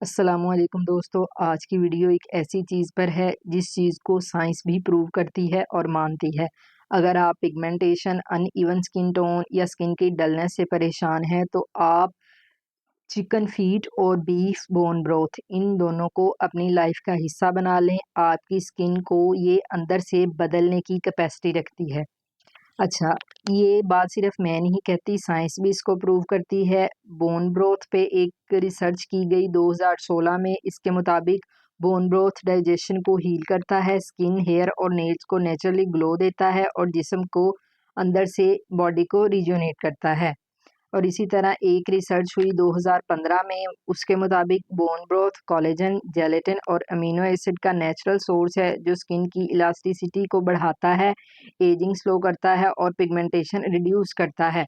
अस्सलामुअलैकुम दोस्तों, आज की वीडियो एक ऐसी चीज़ पर है जिस चीज़ को साइंस भी प्रूव करती है और मानती है। अगर आप पिगमेंटेशन, अनइवन स्किन टोन या स्किन की डलनेस से परेशान हैं तो आप चिकन फीट और बीफ बोन ब्रोथ इन दोनों को अपनी लाइफ का हिस्सा बना लें। आपकी स्किन को ये अंदर से बदलने की कैपेसिटी रखती है। अच्छा, ये बात सिर्फ मैं नहीं कहती, साइंस भी इसको प्रूव करती है। बोन ब्रोथ पे एक रिसर्च की गई 2016 में। इसके मुताबिक बोन ब्रोथ डाइजेशन को हील करता है, स्किन, हेयर और नेल्स को नेचुरली ग्लो देता है और जिस्म को अंदर से बॉडी को रिजुनेट करता है। और इसी तरह एक रिसर्च हुई 2015 में। उसके मुताबिक बोन ब्रोथ कोलेजन, जेलेटिन और अमीनो एसिड का नेचुरल सोर्स है जो स्किन की इलास्टिसिटी को बढ़ाता है, एजिंग स्लो करता है और पिगमेंटेशन रिड्यूस करता है।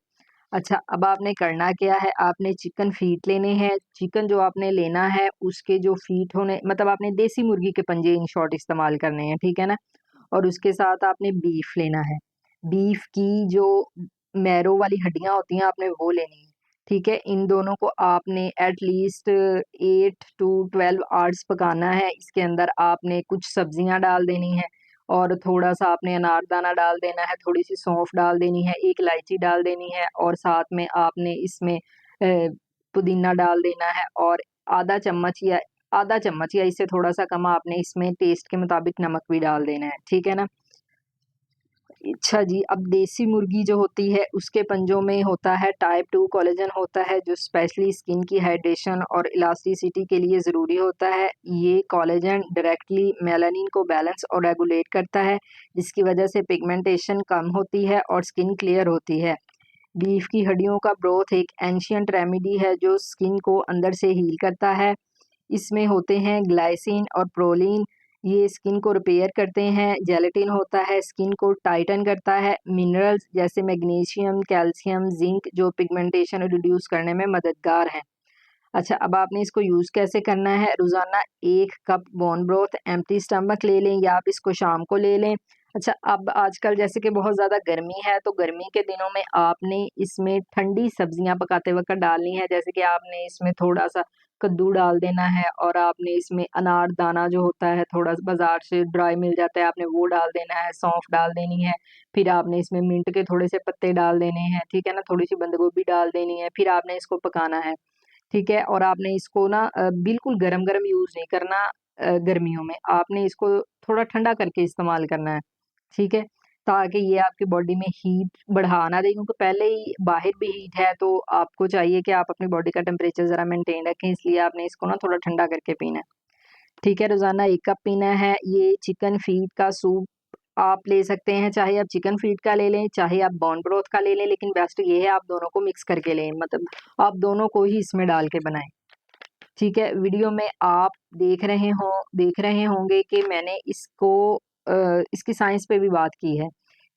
अच्छा, अब आपने करना क्या है, आपने चिकन फीट लेने हैं। चिकन जो आपने लेना है उसके जो फीट होने मतलब आपने देसी मुर्गी के पंजे इन शॉर्ट इस्तेमाल करने हैं, ठीक है ना। और उसके साथ आपने बीफ लेना है। बीफ की जो मैरो वाली हड्डियां होती हैं आपने वो लेनी है, ठीक है। इन दोनों को आपने एट लीस्ट 8 to 12 आवर्स पकाना है। इसके अंदर आपने कुछ सब्जियां डाल देनी है और थोड़ा सा आपने अनारदाना डाल देना है, थोड़ी सी सौंफ डाल देनी है, एक इलायची डाल देनी है और साथ में आपने इसमें पुदीना डाल देना है और आधा चम्मच या आधा चम्मच या इससे थोड़ा सा कम आपने इसमें टेस्ट के मुताबिक नमक भी डाल देना है, ठीक है ना। अच्छा जी, अब देसी मुर्गी जो होती है उसके पंजों में होता है टाइप 2 कोलेजन होता है जो स्पेशली स्किन की हाइड्रेशन और इलास्टिसिटी के लिए ज़रूरी होता है। ये कोलेजन डायरेक्टली मेलानिन को बैलेंस और रेगुलेट करता है जिसकी वजह से पिगमेंटेशन कम होती है और स्किन क्लियर होती है। बीफ की हड्डियों का ब्रोथ एक एंशियंट रेमेडी है जो स्किन को अंदर से हील करता है। इसमें होते हैं ग्लाइसिन और प्रोलीन, ये स्किन को रिपेयर करते हैं। जेलेटिन होता है, स्किन को टाइटन करता है। मिनरल्स जैसे मैग्नीशियम, कैल्शियम, जिंक जो पिगमेंटेशन रिड्यूस करने में मददगार हैं। अच्छा, अब आपने इसको यूज़ कैसे करना है, रोज़ाना 1 cup bone broth empty stomach ले लें या आप इसको शाम को ले लें। अच्छा, अब आजकल जैसे कि बहुत ज़्यादा गर्मी है तो गर्मी के दिनों में आपने इसमें ठंडी सब्जियां पकाते वक्त डालनी है, जैसे कि आपने इसमें थोड़ा सा कद्दू डाल देना है और आपने इसमें अनार दाना जो होता है थोड़ा बाजार से ड्राई मिल जाता है, आपने वो डाल देना है, सौंफ डाल देनी है। फिर आपने इसमें मिंट के थोड़े से पत्ते डाल देने हैं, ठीक है ना, थोड़ी सी बंद गोभी डाल देनी है। फिर आपने इसको पकाना है, ठीक है। और आपने इसको ना बिल्कुल गरम-गरम यूज़ नहीं करना, गर्मियों में आपने इसको थोड़ा ठंडा करके इस्तेमाल करना है, ठीक है। ताकि ये आपकी बॉडी में हीट बढ़ा ना दे, क्योंकि पहले ही बाहर भी हीट है तो आपको चाहिए कि आप अपनी बॉडी का टेम्परेचर ज़रा मेंटेन रखें, इसलिए आपने इसको ना थोड़ा ठंडा करके पीना है, ठीक है। रोज़ाना 1 कप पीना है। ये चिकन फीट का सूप आप ले सकते हैं, चाहे आप चिकन फीट का ले लें, चाहे आप बोन ब्रोथ का ले लें, लेकिन बेस्ट ये है आप दोनों को मिक्स करके लें, मतलब आप दोनों को ही इसमें डाल के बनाएँ, ठीक है। वीडियो में आप देख रहे होंगे कि मैंने इसकी साइंस पे भी बात की है।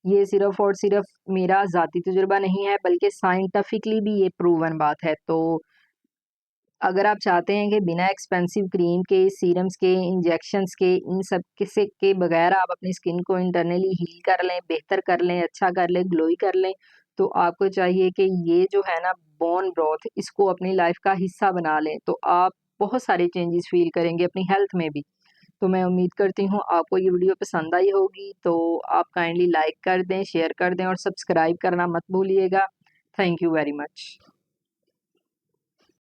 ये सिर्फ़ और सिर्फ़ मेरा ज़ाती तजुर्बा नहीं है बल्कि साइंटिफिकली भी ये प्रूवन बात है। तो अगर आप चाहते हैं कि बिना एक्सपेंसिव क्रीम के, सीरम्स के, इंजेक्शंस के, इन सब किसी के बगैर आप अपनी स्किन को इंटरनली हील कर लें, बेहतर कर लें, अच्छा कर लें, ग्लोई कर लें, तो आपको चाहिए कि ये जो है ना बोन ब्रोथ इसको अपनी लाइफ का हिस्सा बना लें, तो आप बहुत सारे चेंजेस फ़ील करेंगे अपनी हेल्थ में भी। तो मैं उम्मीद करती हूँ आपको ये वीडियो पसंद आई होगी, तो आप काइंडली लाइक कर दें, शेयर कर दें और सब्सक्राइब करना मत भूलिएगा। Thank you very much.